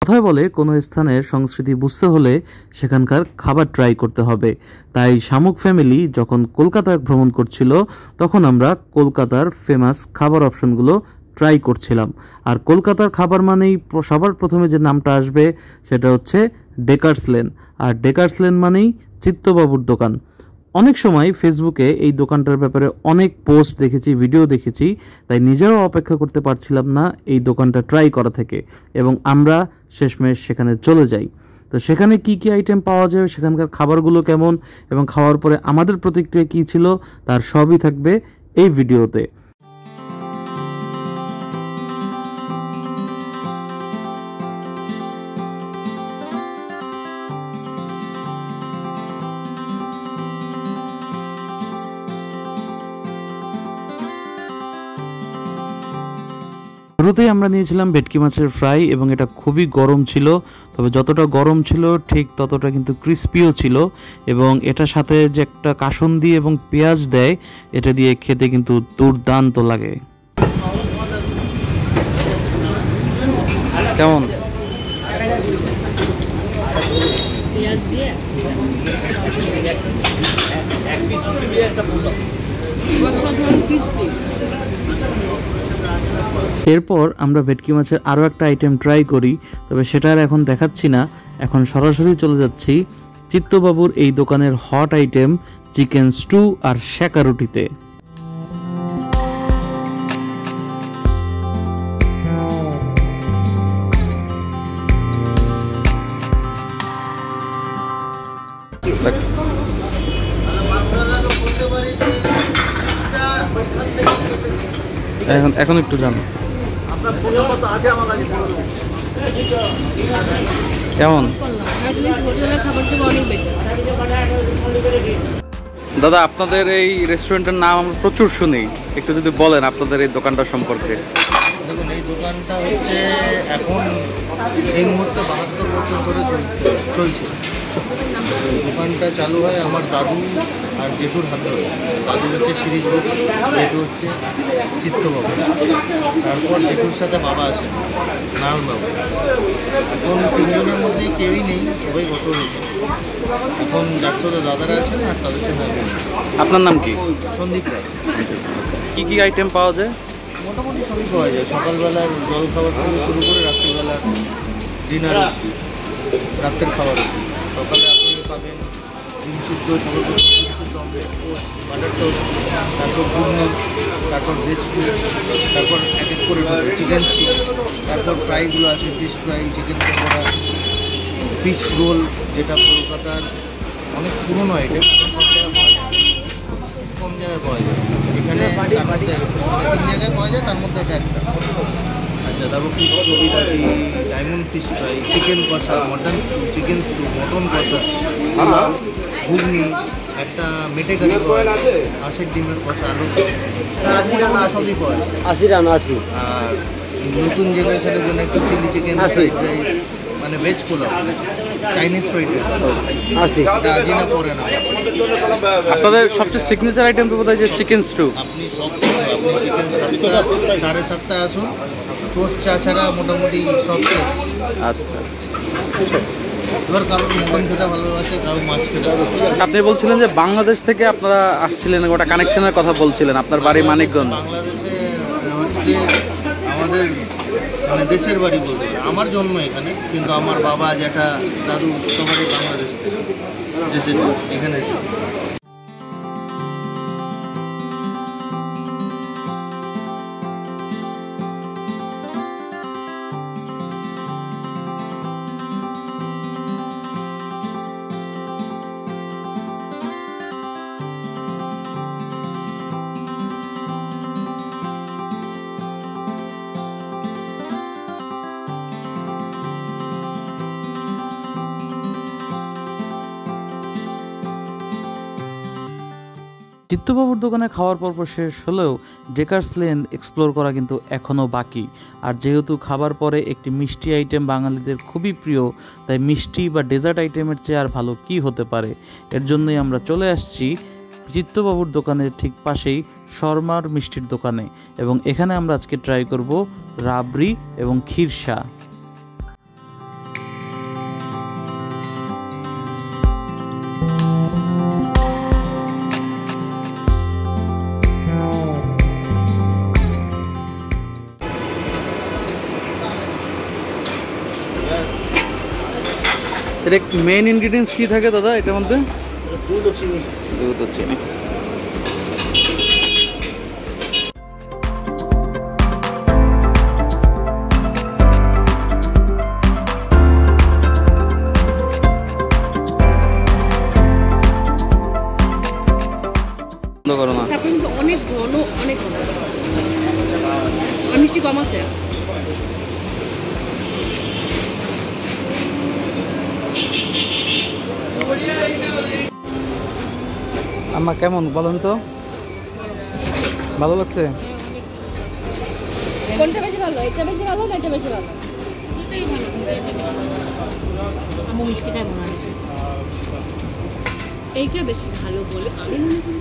কথায় বলে কোনো স্থানের সংস্কৃতি বুঝতে হলে সেখানকার খাবার ট্রাই করতে হবে। তাই শামুক ফ্যামিলি যখন কলকাতা ভ্রমণ করছিল তখন আমরা কলকাতার ফেমাস খাবার অপশনগুলো ট্রাই করছিলাম। আর কলকাতার খাবার মানেই সবার প্রথমে যে নামটা আসবে সেটা হচ্ছে ডেকার্স লেন। আর ডেকার্স লেন মানেই চিত্তবাবুর দোকান। অনেক সময় ফেসবুকে এই দোকানটার ব্যাপারে অনেক পোস্ট দেখেছি, ভিডিও দেখেছি, তাই নিজেরাও অপেক্ষা করতে পারছিলাম না এই দোকানটা ট্রাই করা থেকে, এবং আমরা শেষমেশ সেখানে চলে যাই। তো সেখানে কি কি আইটেম পাওয়া যায়, সেখানকার খাবারগুলো কেমন এবং খাওয়ার পরে আমাদের প্রতিক্রিয়া কী ছিল তার সবই থাকবে এই ভিডিওতে। শুরুতেই আমরা নিয়েছিলাম ভেটকি মাছের ফ্রাই এবং এটা খুবই গরম ছিল, তবে যতটা গরম ছিল ঠিক ততটা কিন্তু ক্রিস্পিও ছিল, এবং এটার সাথে যে একটা কাসুন্দি এবং পেঁয়াজ দেয় এটা দিয়ে খেতে কিন্তু দুর্দান্ত লাগে। কেমন? এরপর আমরা ভেটকি মাছের আরও একটা আইটেম ট্রাই করি, তবে সেটা আর এখন দেখাচ্ছি না। এখন সরাসরি চলে যাচ্ছি চিত্তবাবুর এই দোকানের হট আইটেম চিকেন স্টু আর শেকা রুটিতে। এখন একটু জানো কেমন? দাদা, আপনাদের এই রেস্টুরেন্টের নাম আমরা প্রচুর শুনি, একটু যদি বলেন আপনাদের এই দোকানটা সম্পর্কে। দেখুন, এই দোকানটা হচ্ছে এখন এই মুহূর্তে 72 বছর ধরে চলছে। দোকানটা চালু হয় আমার দাদু আর জেঠুর হাতে। দাদু হচ্ছে শিরিশবাবু, জেঠু হচ্ছে চিত্তবাবু, তারপর জেঠুর সাথে বাবা আসেন নারায়ণবাবু। এখন তিনজনের মধ্যেই কেউই নেই, সবাই গত হয়েছে। এখন ডাক্তারের দাদারা আছেন আর তাদের সঙ্গে আমি। আপনার নাম কি? সন্দীপ রায়। কী কী আইটেম পাওয়া যায়? মোটামুটি সবই পাওয়া যায়, সকালবেলার জল খাবার থেকে শুরু করে রাত্রিবেলার ডিনার, রাত্রের খাবার। সকালে আপনি পাবেন ডিম সিদ্ধ, ডিম সিদ্ধ অমলেট, বাটার টোস্ট, তারপর ঘুগনি, তারপর ভেজ স্টু, তারপর এক এক করে চিকেন স্টু, তারপর ফ্রাইগুলো আছে, fish fry, chicken pakora, fish role, যেটা কলকাতার অনেক পুরনো আইটেম, কম জায়গায় পাওয়া যায়। এখানে তার মধ্যে 3 জায়গায় পাওয়া যায়, তার মধ্যে এটা একটা। আচ্ছা, তারপর ফিশ কবিরাজি, ডায়মন্ড ফিশ ফ্রাই, চিকেন কষা, mutton stew, chicken stew, mutton কষা, ঘুগনি, একটা মেটে কারি পাওয়া যায়, হাঁসের ডিমের কষা, আলু, 80 টাকা সবই পাওয়া যায়। 80 আর নতুন জেনারেশনের জন্য একটু চিলি চিকেন ফ্রাইড রাইস, মানে veg pulao, Chinese fried rice, এটা আজই না পরে না। আপনাদের সবচেয়ে সিগনেচার আইটেম তো বোধহয় যে চিকেন স্টু। আপনি বিকেল 7টা 7:30 আসুন, টোস্ট চা ছাড়া মোটামুটি সব শেষ। আচ্ছা, এবার কারোর মটন খেতে ভালোবাসে, কারোর মাছ খেতে ভালোবাসে। আপনি বলছিলেন যে বাংলাদেশ থেকে আপনারা আসছিলেন, ওটা কানেকশনের কথা বলছিলেন, আপনার বাড়ি মানিকগঞ্জ। বাংলাদেশে হচ্ছে আমাদের মানে দেশের বাড়ি বলতে আমার জন্ম এখানে, কিন্তু আমার বাবা জ্যাঠা দাদু সবারই বাংলাদেশ থেকে এখানে। চিত্তবাবুর দোকানে খাওয়ার পর্ব শেষ হলেও ডেকার্স লেন এক্সপ্লোর করা কিন্তু এখনও বাকি। আর যেহেতু খাবার পরে একটি মিষ্টি আইটেম বাঙালিদের খুবই প্রিয়, তাই মিষ্টি বা ডেজার্ট আইটেমের চেয়ে আর ভালো কি হতে পারে। এর জন্যই আমরা চলে আসছি চিত্তবাবুর দোকানের ঠিক পাশেই শর্মার মিষ্টির দোকানে, এবং এখানে আমরা আজকে ট্রাই করব রাবড়ি এবং ক্ষীরসা। এটা মেইন ইনগ্রিডিয়েন্টস কি থাকে দাদা এটার মধ্যে? দুধ ও চিনি। দুধ ও চিনি। করো না, অনেক ঘন, অনেক ঘন। মিষ্টি কম আছে। আম্মা কেমন বলুন তো? ভালো লাগছে? কোনটা বেশি ভালো? এটা বেশি ভালো না এটা বেশি ভালো? দুটোই ভালো। আমার মিষ্টিটাই মনে হয় এইটা বেশি ভালো বলে আমি মনে করি।